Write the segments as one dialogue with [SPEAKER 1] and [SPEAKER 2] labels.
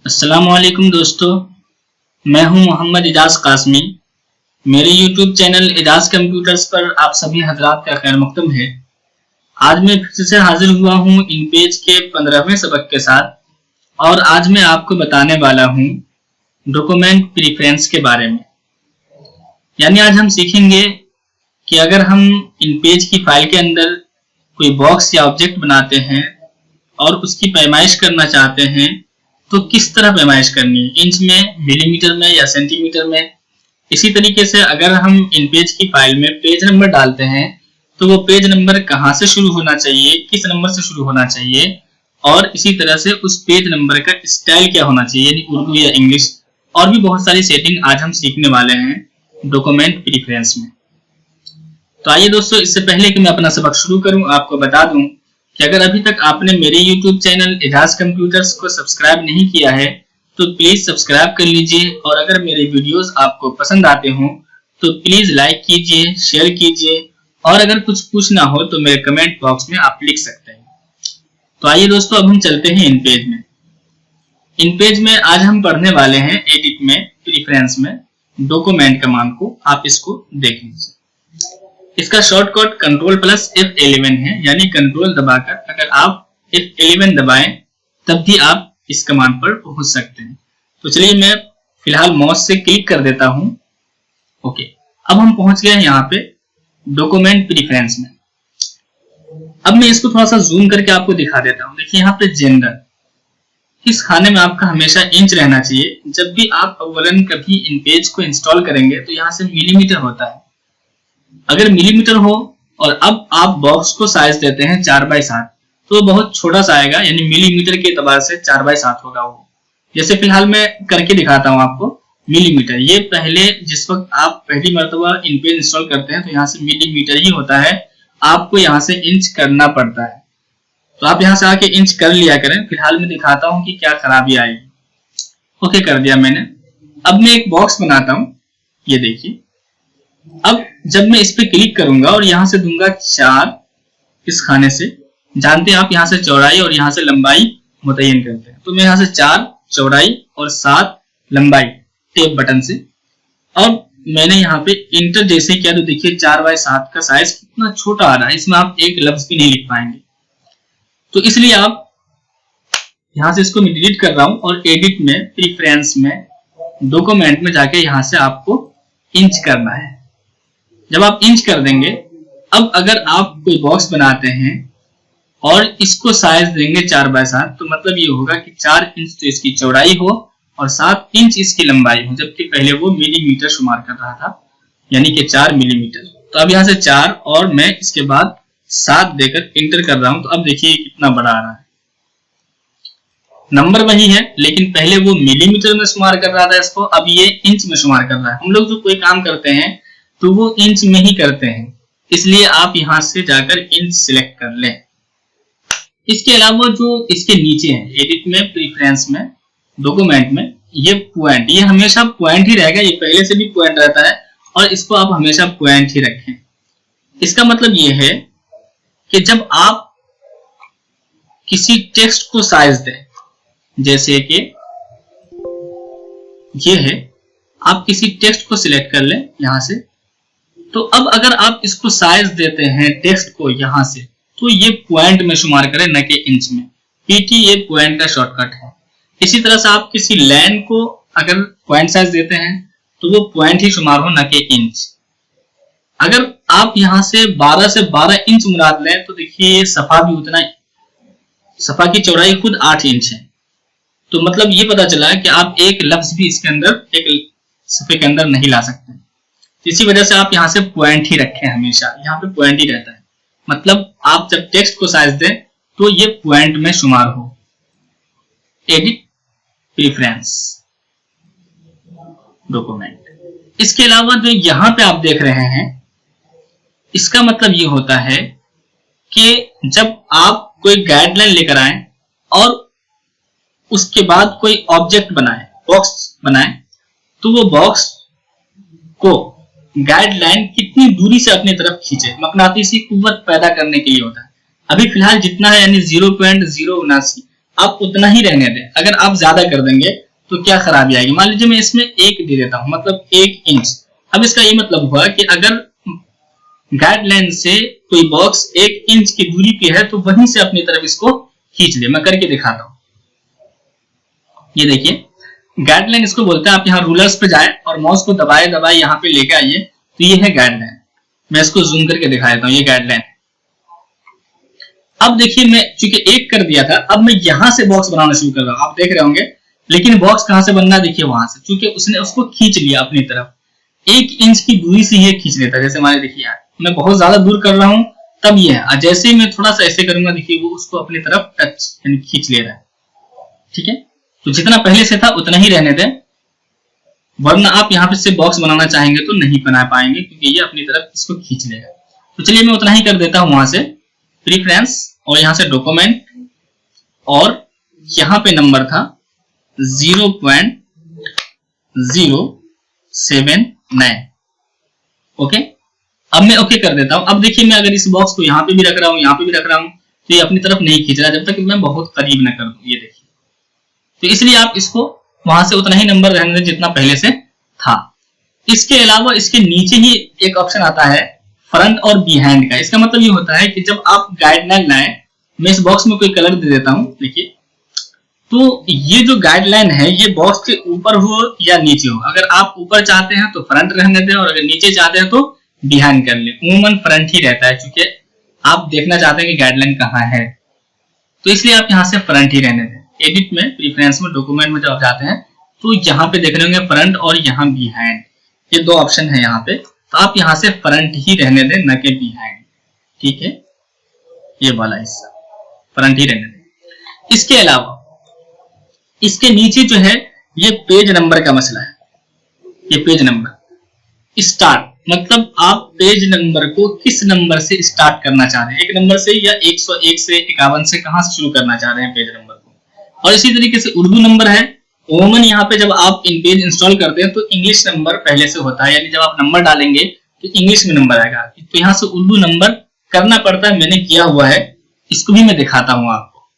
[SPEAKER 1] अस्सलामुअलैकुम दोस्तों, मैं हूं मोहम्मद इजाज कासमी। मेरे YouTube चैनल इजाज कंप्यूटर्स पर आप सभी हजरात का खैर मकदम है। आज मैं फिर से हाजिर हुआ हूं इन पेज के 15वें सबक के साथ और आज मैं आपको बताने वाला हूं डॉक्यूमेंट प्रेफरेंस के बारे में। यानी आज हम सीखेंगे कि अगर हम इन पेज की फाइल के अंदर कोई बॉक्स या ऑब्जेक्ट बनाते हैं और उसकी पैमाइश करना चाहते हैं तो किस तरह पैमाइश करनी है, इंच में, मिलीमीटर में या सेंटीमीटर में। इसी तरीके से अगर हम इन पेज की फाइल में पेज नंबर डालते हैं तो वो पेज नंबर कहाँ से शुरू होना चाहिए, किस नंबर से शुरू होना चाहिए, और इसी तरह से उस पेज नंबर का स्टाइल क्या होना चाहिए, यानी उर्दू या इंग्लिश, और भी बहुत सारी सेटिंग आज हम सीखने वाले हैं डॉक्यूमेंट प्रेफरेंस में। तो आइए दोस्तों, इससे पहले कि मैं अपना सबक शुरू करूं, आपको बता दूं कि अगर अभी तक आपने मेरे YouTube चैनल इजाज कंप्यूटर्स को सब्सक्राइब नहीं किया है तो प्लीज सब्सक्राइब कर लीजिए, और अगर मेरे वीडियोस आपको पसंद आते हों तो प्लीज लाइक कीजिए, शेयर कीजिए, और अगर कुछ पूछना हो तो मेरे कमेंट बॉक्स में आप लिख सकते हैं। तो आइए दोस्तों, अब हम चलते हैं इन पेज में। इन पेज में आज हम पढ़ने वाले हैं एडिट में, प्रेफरेंस में डॉक्यूमेंट कमांड को। आप इसको देख लीजिए। इसका शॉर्टकट Ctrl+F11 है, यानी कंट्रोल दबाकर अगर आप F11 दबाएं तब भी आप इस कमांड पर पहुंच सकते हैं। तो चलिए मैं फिलहाल माउस से क्लिक कर देता हूं। ओके, अब हम पहुंच गए हैं यहाँ पे डॉक्यूमेंट प्रेफरेंस में। अब मैं इसको थोड़ा सा जूम करके आपको दिखा देता हूं। देखिए यहाँ पे जेंडर, इस खाने में आपका हमेशा इंच रहना चाहिए। जब भी आप अव्वलन कभी इन पेज को इंस्टॉल करेंगे तो यहाँ से मिलीमीटर होता है। अगर मिलीमीटर हो और अब आप बॉक्स को साइज देते हैं 4x7 तो बहुत छोटा सा आएगा, यानी मिलीमीटर के एतबार से 4x7 होगा वो। जैसे फिलहाल मैं करके दिखाता हूं आपको मिलीमीटर। ये पहले जिस वक्त आप पहली मर्तबा इन पेज इंस्टॉल करते हैं तो यहाँ से मिलीमीटर ही होता है, आपको यहाँ से इंच करना पड़ता है। तो आप यहाँ से आके इंच कर लिया करें। फिलहाल मैं दिखाता हूँ कि क्या खराबी आएगी। ओके, कर दिया मैंने। अब मैं एक बॉक्स बनाता हूँ, ये देखिए। अब जब मैं इस पे क्लिक करूंगा और यहां से दूंगा 4 इस खाने से, जानते हैं आप यहाँ से चौड़ाई और यहाँ से लंबाई मुतय्यन करते हैं, तो मैं यहाँ से 4 चौड़ाई और 7 लंबाई टेप बटन से, और मैंने यहाँ पे इंटर जैसे किया तो देखिए 4x7 का साइज कितना छोटा आ रहा है। इसमें आप एक लफ्ज भी नहीं लिख पाएंगे। तो इसलिए आप यहाँ से इसको मैं डिलीट कर रहा हूं और एडिट में, प्रेफरेंस में, डॉक्यूमेंट में जाके यहाँ से आपको इंच करना है। जब आप इंच कर देंगे, अब अगर आप कोई बॉक्स बनाते हैं और इसको साइज देंगे 4x7 तो मतलब ये होगा कि 4 इंच तो इसकी चौड़ाई हो और 7 इंच इसकी लंबाई हो, जबकि पहले वो मिलीमीटर शुमार कर रहा था, यानी कि 4 मिलीमीटर। तो अब यहाँ से 4 और मैं इसके बाद 7 देकर इंटर कर रहा हूं, तो अब देखिए कितना बड़ा आ रहा है। नंबर वही है लेकिन पहले वो मिलीमीटर में शुमार कर रहा था इसको, अब ये इंच में शुमार कर रहा है। हम लोग जो कोई काम करते हैं तो वो इंच में ही करते हैं, इसलिए आप यहां से जाकर इंच सिलेक्ट कर लें। इसके अलावा जो इसके नीचे है एडिट में, प्रेफरेंस में, डॉक्यूमेंट में, ये पॉइंट, ये हमेशा पॉइंट ही रहेगा। ये पहले से भी पॉइंट रहता है और इसको आप हमेशा पॉइंट ही रखें। इसका मतलब ये है कि जब आप किसी टेक्स्ट को साइज दें, जैसे कि ये है, आप किसी टेक्स्ट को सिलेक्ट कर लें यहां से, तो अब अगर आप इसको साइज देते हैं टेक्स्ट को यहां से तो ये पॉइंट में शुमार करें, न कि इंच में। पीटी ये पॉइंट का शॉर्टकट है। इसी तरह से आप किसी लाइन को अगर पॉइंट साइज देते हैं तो वो पॉइंट ही शुमार हो, न कि इंच। अगर आप यहां से 12 से 12 इंच मुराद लें तो देखिए ये सफा भी उतना, सफा की चौड़ाई खुद 8 इंच है। तो मतलब ये पता चला कि आप एक लफ्ज भी इसके अंदर, एक सफे के अंदर नहीं ला सकते। इसी वजह से आप यहाँ से पॉइंट ही रखें, हमेशा यहाँ पे पॉइंट ही रहता है। मतलब आप जब टेक्स्ट को साइज दें तो ये पॉइंट में शुमार हो। Edit preference document. इसके अलावा जो यहाँ पे आप देख रहे हैं, इसका मतलब ये होता है कि जब आप कोई गाइडलाइन लेकर आए और उसके बाद कोई ऑब्जेक्ट बनाए, बॉक्स बनाए, तो वो बॉक्स को गाइडलाइन कितनी दूरी से अपनी तरफ खींचे, मकनातीसी कुव्वत पैदा करने के लिए होता है। अभी फिलहाल जितना है यानी 0.079, आप उतना ही रहने दें। अगर आप ज्यादा कर देंगे तो क्या खराबी आएगी। मान लीजिए मैं इसमें 1 दे देता हूं, मतलब 1 इंच। अब इसका ये मतलब हुआ कि अगर गाइडलाइन से कोई बॉक्स 1 इंच की दूरी पे है तो वहीं से अपनी तरफ इसको खींच ले। मैं करके दिखाता हूं। ये देखिए गाइडलाइन इसको बोलते हैं। आप यहाँ रूलर्स पे जाए और माउस को दबाए दबाए यहाँ पे लेके आइए तो ये है गाइडलाइन। मैं इसको जूम करके दिखा देता हूँ, ये गाइडलाइन। अब देखिए मैं चूंकि 1 कर दिया था, अब मैं यहां से बॉक्स बनाना शुरू कर रहा हूं। आप देख रहे होंगे, लेकिन बॉक्स कहां से बनना है, देखिए वहां से, क्योंकि उसने उसको खींच लिया अपनी तरफ। 1 इंच की दूरी से ये खींच लेता है। जैसे हमारे देखिए यार मैं बहुत ज्यादा दूर कर रहा हूं तब ये है, जैसे ही मैं थोड़ा सा ऐसे करूंगा देखिए वो उसको अपनी तरफ टच यानी खींच ले रहा है। ठीक है, तो जितना पहले से था उतना ही रहने दें, वरना आप यहाँ पे से बॉक्स बनाना चाहेंगे तो नहीं बना पाएंगे क्योंकि ये अपनी तरफ इसको खींच लेगा। तो चलिए मैं उतना ही कर देता हूं वहां से प्रीफ्रेंस और यहाँ से डॉक्यूमेंट और यहाँ पे नंबर था 0.079। ओके, अब मैं ओके कर देता हूं। अब देखिए मैं अगर इस बॉक्स को यहाँ पे भी रख रहा हूँ, यहाँ पे भी रख रहा हूँ, तो ये अपनी तरफ नहीं खींच रहा जब तक मैं बहुत करीब ना कर दूं। ये देखिए, तो इसलिए आप इसको वहां से उतना ही नंबर रहने दें जितना पहले से था। इसके अलावा इसके नीचे ही एक ऑप्शन आता है फ्रंट और बिहाइंड का। इसका मतलब ये होता है कि जब आप गाइडलाइन लाएं, मैं इस बॉक्स में कोई कलर दे देता हूं, देखिए, तो ये जो गाइडलाइन है ये बॉक्स के ऊपर हो या नीचे हो। अगर आप ऊपर चाहते हैं तो फ्रंट रहने दें और अगर नीचे चाहते हैं तो बिहाइंड कर ले। उमूमन फ्रंट ही रहता है क्योंकि आप देखना चाहते हैं कि गाइडलाइन कहाँ है, तो इसलिए आप यहाँ से फ्रंट ही रहने दें। एडिट में, प्रीफरेंस में, डॉक्यूमेंट में जब आप जाते हैं तो यहाँ पे देख रहे होंगे फ्रंट और यहाँ बिहाइंड, ये 2 ऑप्शन है यहाँ पे। तो आप यहाँ से फ्रंट ही रहने दें, न कि बिहाइंड। ठीक है, ये वाला हिस्सा फ्रंट ही रहने दें। इसके अलावा इसके नीचे जो है ये पेज नंबर का मसला है। ये पेज नंबर स्टार्ट, मतलब आप पेज नंबर को किस नंबर से स्टार्ट करना चाह रहे हैं, 1 नंबर से या 101 से 51 से, कहां से शुरू करना चाह रहे हैं पेज नंबर को। और इसी तरीके से उर्दू नंबर है। ओमन यहाँ पे जब आप इन पेज इंस्टॉल करते हैं तो इंग्लिश नंबर पहले से होता है, यानी जब आप नंबर डालेंगे तो इंग्लिश में नंबर आएगा। तो यहाँ से उर्दू नंबर करना पड़ता है, मैंने किया हुआ है, इसको भी मैं दिखाता हूँ आपको।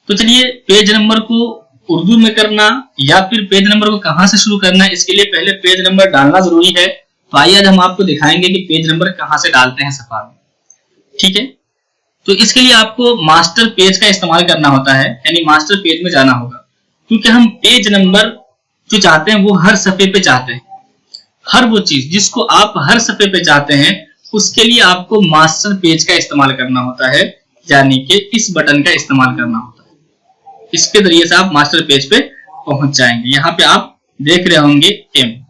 [SPEAKER 1] तो चलिए पेज नंबर को उर्दू में करना या फिर पेज नंबर को कहां से शुरू करना है, इसके लिए पहले पेज नंबर डालना जरूरी है। तो आइए आज हम आपको दिखाएंगे कि पेज नंबर कहां से डालते हैं सफा में। ठीक है, तो इसके लिए आपको मास्टर पेज का इस्तेमाल करना होता है, यानी मास्टर पेज में जाना होगा, क्योंकि हम पेज नंबर जो चाहते हैं वो हर सफे पे चाहते हैं। हर वो चीज जिसको आप हर सफे पे चाहते हैं उसके लिए आपको मास्टर पेज का इस्तेमाल करना होता है, यानी कि इस बटन का इस्तेमाल करना होता है। इसके जरिए से आप मास्टर पेज पे पहुंच जाएंगे। यहाँ पे आप देख रहे होंगे एम,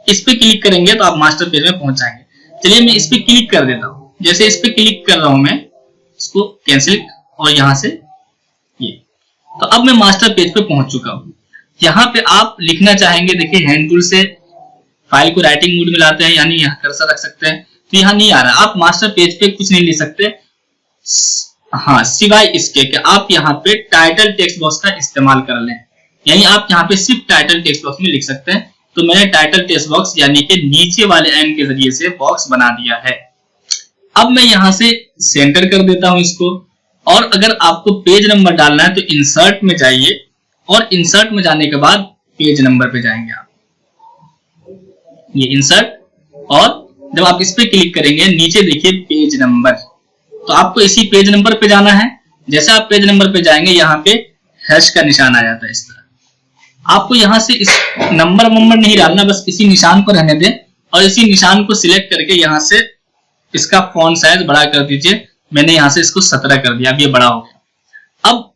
[SPEAKER 1] इस पे क्लिक करेंगे तो आप मास्टर पेज में पहुंच जाएंगे। चलिए मैं इस पे क्लिक कर देता हूं। जैसे इस पे क्लिक कर रहा हूं मैं, इसको कैंसिल और यहां से ये, तो अब मैं मास्टर पेज पे पहुंच चुका हूं। यहाँ पे आप लिखना चाहेंगे, देखिए हैंड टूल से फाइल को राइटिंग मोड में लाते हैं, यानी यहाँ कर्सर रख सकते हैं, तो यहाँ नहीं आ रहा। आप मास्टर पेज पे कुछ नहीं लिख सकते, हाँ, सिवाय इसके कि आप यहाँ पे टाइटल टेक्स्ट बॉक्स का इस्तेमाल कर लें, यानी आप यहाँ पे सिर्फ टाइटल टेक्स्ट बॉक्स में लिख सकते हैं। तो मैंने टाइटल टेक्स्ट बॉक्स यानी कि नीचे वाले एन के जरिए से बॉक्स बना दिया है। अब मैं यहाँ से सेंटर कर देता हूं इसको, और अगर आपको पेज नंबर डालना है तो इंसर्ट में जाइए और इंसर्ट में जाने के बाद पेज नंबर पे जाएंगे आप, ये इंसर्ट, और जब आप इस पे क्लिक करेंगे नीचे देखिए पेज नंबर, तो आपको इसी पेज नंबर पे जाना है। जैसे आप पेज नंबर पे जाएंगे यहाँ पे हैश का निशान आ जाता है इस तरह। आपको यहाँ से इस नंबर नहीं डालना, बस इसी निशान पर रहने दें और इसी निशान को सिलेक्ट करके यहाँ से इसका फॉन्ट साइज बड़ा कर दीजिए। मैंने यहाँ से इसको 17 कर दिया, अब ये बड़ा हो गया। अब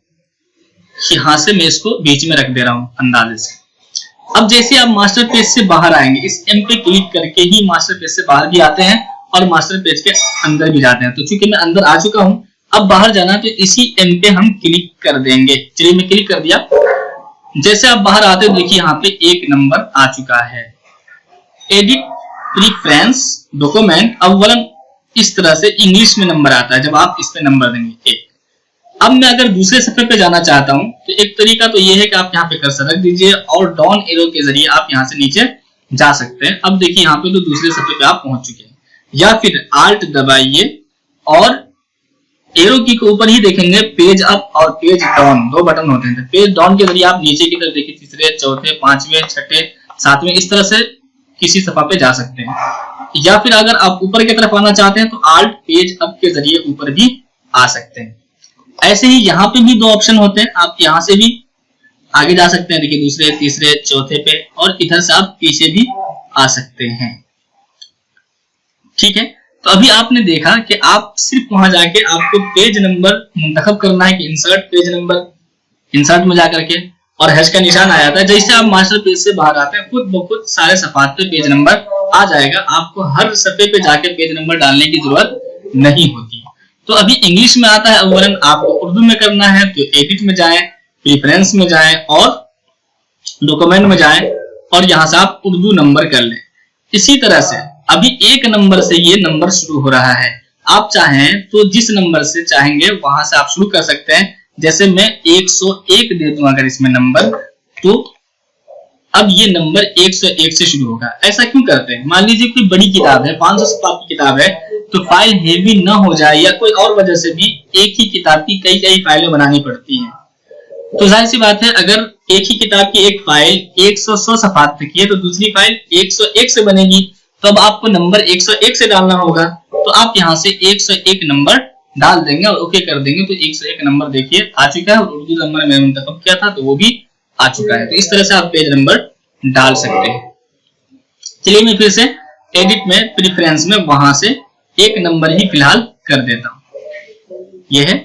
[SPEAKER 1] यहाँ से मैं इसको बीच में रख दे रहा हूँ अंदाजे से। अब जैसे आप मास्टर पेज से बाहर आएंगे, इस एम पे क्लिक करके ही मास्टर पेज से बाहर भी आते हैं और मास्टर पेज के अंदर भी जाते हैं। तो चूंकि मैं अंदर आ चुका हूं, अब बाहर जाना तो इसी एम पे हम क्लिक कर देंगे। चलिए मैं क्लिक कर दिया। जैसे आप बाहर आते हो देखिए यहाँ पे 1 नंबर आ चुका है। एडिट प्रीफ्रेंस डॉक्यूमेंट, अव्वलन इस तरह से इंग्लिश में नंबर आता है जब आप इस पे नंबर देंगे 1। अब मैं अगर दूसरे सफे पे जाना चाहता हूं तो एक तरीका तो ये है कि आप यहाँ पे कर्सर रख दीजिए और डाउन एरो के जरिए आप यहाँ से नीचे जा सकते हैं। अब देखिए यहाँ पे तो दूसरे सफे पे आप पहुंच चुके हैं, या फिर आल्ट दबाइए और एरो की के ऊपर ही देखेंगे पेज अप और पेज डाउन, दो बटन होते हैं। पेज डाउन के जरिए आप नीचे की तरफ देखिए, तीसरे, चौथे, पांचवें, छठे, सातवें, इस तरह से किसी सफा पे जा सकते हैं। या फिर अगर आप ऊपर की तरफ आना चाहते हैं तो आल्ट पेज अप के जरिए ऊपर भी आ सकते हैं। ऐसे ही यहाँ पे भी दो ऑप्शन होते हैं, आप यहाँ से भी आगे जा सकते हैं, देखिए दूसरे, तीसरे, चौथे पे, और इधर से आप पीछे भी आ सकते हैं। ठीक है, तो अभी आपने देखा कि आप सिर्फ वहां जाके आपको पेज नंबर मुंतखब करना है कि इंसर्ट पेज नंबर, इंसर्ट में जाकर के, और हैश का निशान आ जाता है। जैसे आप मास्टर पेज से बाहर आते हैं, खुद ब खुद सारे सफात पे पेज नंबर आ जाएगा, आपको हर सफे पे जाके पेज नंबर डालने की जरूरत नहीं होती। तो अभी इंग्लिश में आता है, अवलन आपको उर्दू में करना है तो एडिट में जाएं, प्रेफरेंस में जाएं और डॉक्यूमेंट में जाएं, और यहां से आप उर्दू नंबर कर लें। इसी तरह से अभी एक नंबर से ये नंबर शुरू हो रहा है, आप चाहें तो जिस नंबर से चाहेंगे वहां से आप शुरू कर सकते हैं। जैसे मैं 101 दे दूं अगर इसमें नंबर, तो अब ये नंबर 101 से शुरू होगा। ऐसा क्यों करते हैं? मान लीजिए कोई बड़ी किताब है, 500 सफा की किताब है, तो फाइल हेवी ना हो जाए या कोई और वजह से भी एक ही किताब की कई कई फाइलें बनानी पड़ती हैं, तो जाहिर सी बात है अगर एक ही किताब की एक फाइल 100 सफात तक है तो दूसरी फाइल 101 से बनेगी, तो अब आपको नंबर 101 से डालना होगा। तो आप यहाँ से 101 नंबर डाल देंगे और ओके कर देंगे, तो 101 नंबर देखिए आ चुका है, और उर्दू नंबर मैंने मुंतखब किया था तो वो भी आ चुका है। तो इस तरह से आप पेज नंबर डाल सकते हैं। चलिए मैं फिर से एडिट में, प्रेफरेंस में वहां से एक नंबर ही फिलहाल कर देता हूं, यह है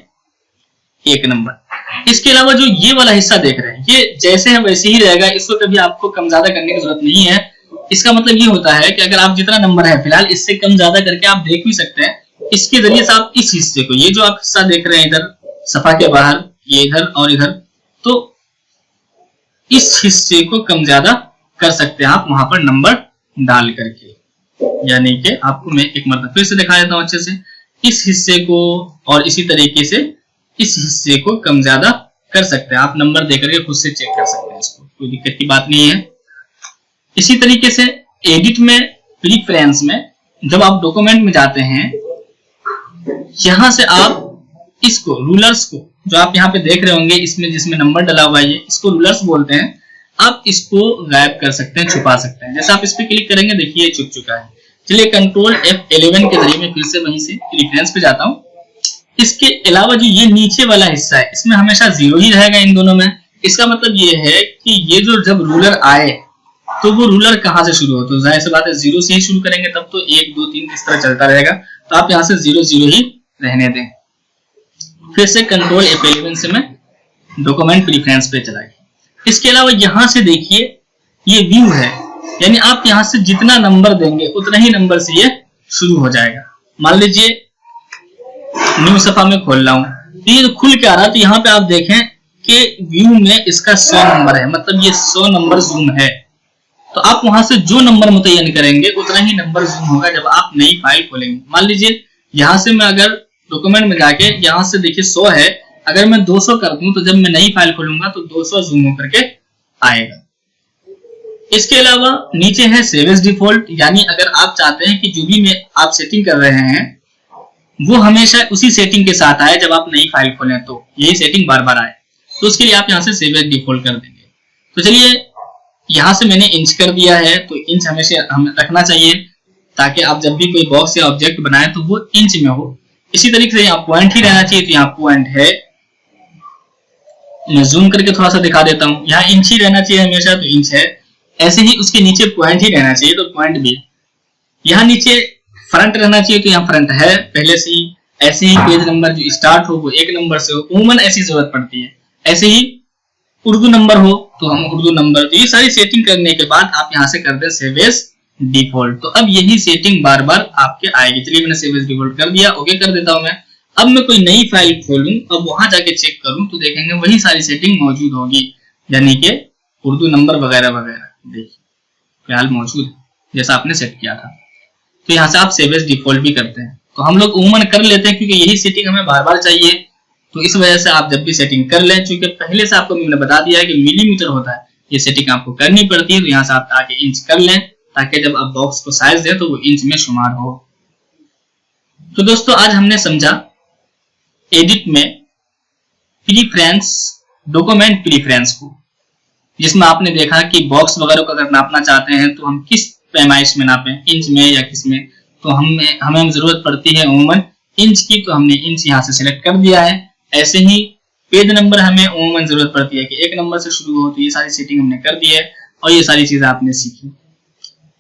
[SPEAKER 1] एक नंबर। इसके अलावा जो ये वाला हिस्सा देख रहे हैं, ये जैसे है वैसे ही रहेगा, इसको कभी आपको कम ज्यादा करने की जरूरत नहीं है। इसका मतलब ये होता है कि अगर आप जितना नंबर है फिलहाल इससे कम ज्यादा करके आप देख भी सकते हैं। इसके जरिए से आप इस हिस्से को, ये जो आप हिस्सा देख रहे हैं इधर सफा के बाहर, ये इधर और इधर, तो इस हिस्से को कम ज्यादा कर सकते हैं आप वहां पर नंबर डाल करके। यानी कि आपको मैं एक मरतबा फिर से दिखा देता हूं अच्छे से, इस हिस्से को और इसी तरीके से इस हिस्से को कम ज्यादा कर सकते हैं आप, नंबर देकर के खुद से चेक कर सकते हैं, इसको कोई दिक्कत की बात नहीं है। इसी तरीके से एडिट में, प्रेफरेंस में जब आप डॉक्यूमेंट में जाते हैं, यहां से आप इसको रूलर्स को, जो आप यहाँ पे देख रहे होंगे इसमें जिसमें नंबर डला हुआ है, इसको रूलर्स बोलते हैं, आप इसको गायब कर सकते हैं, छुपा सकते हैं। जैसे आप इस पे क्लिक करेंगे, देखिए छुप चुका है। चलिए कंट्रोल F11 के जरिए मैं फिर से वहीं से प्रेफरेंस पे जाता हूँ। इसके अलावा जो ये नीचे वाला हिस्सा है, इसमें हमेशा 0 ही रहेगा इन दोनों में। इसका मतलब ये है कि ये जो जब रूलर आए तो वो रूलर कहां से शुरू हो, तो जाहिर सी बात है 0 से ही शुरू करेंगे, तब तो 1 2 3 इस तरह चलता रहेगा। तो आप यहाँ से 0 0 ही रहने दें। फिर से कंट्रोल F11 से मैं डॉक्यूमेंट प्रेफरेंस पे चला गया। इसके अलावा यहां से देखिए ये व्यू है, यानी आप यहां से जितना नंबर देंगे उतना ही नंबर से ये शुरू हो जाएगा। मान लीजिए न्यू सफा में खोल रहा हूं, तो ये खुल के आ रहा है, तो यहाँ पे आप देखें कि व्यू में इसका 100 नंबर है, मतलब ये 100 नंबर जूम है। तो आप वहां से जो नंबर मुतय्यन करेंगे उतना ही नंबर जूम होगा जब आप नई फाइल खोलेंगे। मान लीजिए यहां से मैं अगर डॉक्यूमेंट में जाके यहां से देखिए 100 है, अगर मैं 200 कर दूं तो जब मैं नई फाइल खोलूंगा तो 200 जूम होकर के आएगा। इसके अलावा नीचे है सेव एज डिफॉल्ट, यानी अगर आप चाहते हैं कि जो भी आप सेटिंग कर रहे हैं वो हमेशा उसी सेटिंग के साथ आए जब आप नई फाइल खोलें, तो यही सेटिंग बार बार आए, तो उसके लिए आप यहाँ से सेव एज डिफॉल्ट कर देंगे। तो चलिए यहाँ से मैंने इंच कर दिया है, तो इंच हमेशा हमें रखना चाहिए ताकि आप जब भी कोई बॉक्स या ऑब्जेक्ट बनाए तो वो इंच में हो। इसी तरीके से यहाँ पॉइंट ही रहना चाहिए, तो यहाँ पॉइंट है, मैं जूम करके थोड़ा सा दिखा देता हूँ। यहाँ इंच ही रहना चाहिए हमेशा, तो इंच है। ऐसे ही उसके नीचे पॉइंट ही रहना चाहिए, तो पॉइंट भी है। यहाँ नीचे फ्रंट रहना चाहिए, तो यहाँ फ्रंट है पहले से ही। ऐसे ही पेज नंबर जो स्टार्ट हो वो 1 नंबर से हो, उमूमन ऐसी जरूरत पड़ती है। ऐसे ही उर्दू नंबर हो तो हम उर्दू नंबर, तो ये सारी सेटिंग करने के बाद आप यहाँ से कर दें सेव एज डिफॉल्ट। तो अब यही सेटिंग बार बार आपके आएगी। चलिए मैंने सेव एज डिफॉल्ट कर दिया, ओके कर देता हूं मैं। अब मैं कोई नई फाइल खोलूं, अब वहां जाके चेक करूं तो देखेंगे वही सारी सेटिंग मौजूद होगी, यानी कि उर्दू नंबर वगैरह वगैरह देखिए फिलहाल मौजूद है जैसा आपने सेट किया था। तो यहाँ से आप सेव एज डिफॉल्ट भी करते हैं। तो हम लोग उमूमन कर लेते हैं क्योंकि यही सेटिंग हमें बार बार चाहिए, तो इस वजह से आप जब भी सेटिंग कर लें, चूंकि पहले से आपको मैंने बता दिया है कि मिलीमीटर होता है, ये सेटिंग आपको करनी पड़ती है। तो यहाँ से आप आके इंच कर लें ताकि जब आप बॉक्स को साइज दें तो वो इंच में शुमार हो। तो दोस्तों आज हमने समझा एडिट में प्रीफ्रेंस, डॉक्यूमेंट प्रीफ्रेंस को, जिसमें आपने देखा कि बॉक्स वगैरह को अगर नापना चाहते हैं तो हम किस पैमाइश में नापें, इंच में या किस में, तो हमें जरूरत पड़ती है उमूमन इंच की, तो हमने इंच यहाँ से सिलेक्ट कर दिया है। ऐसे ही पेज नंबर हमें उमूमन जरूरत पड़ती है कि 1 नंबर से शुरू हो, तो ये सारी सेटिंग हमने कर दी है और ये सारी चीजें आपने सीखी।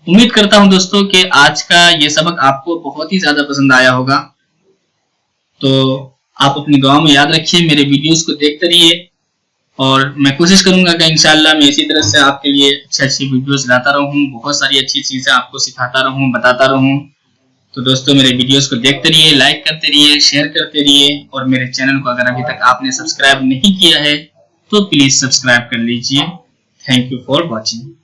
[SPEAKER 1] उम्मीद करता हूं दोस्तों कि आज का ये सबक आपको बहुत ही ज्यादा पसंद आया होगा। तो आप अपनी दुआ में याद रखिए, मेरे वीडियोस को देखते रहिए और मैं कोशिश करूंगा कि इंशाल्लाह मैं इसी तरह से आपके लिए अच्छी वीडियोस लाता रहूं, बहुत सारी अच्छी चीजें आपको सिखाता रहूं, बताता रहूं। तो दोस्तों मेरे वीडियोस को देखते रहिए, लाइक करते रहिए, शेयर करते रहिए और मेरे चैनल को अगर अभी तक आपने सब्सक्राइब नहीं किया है तो प्लीज सब्सक्राइब कर लीजिए। Thank you for watching.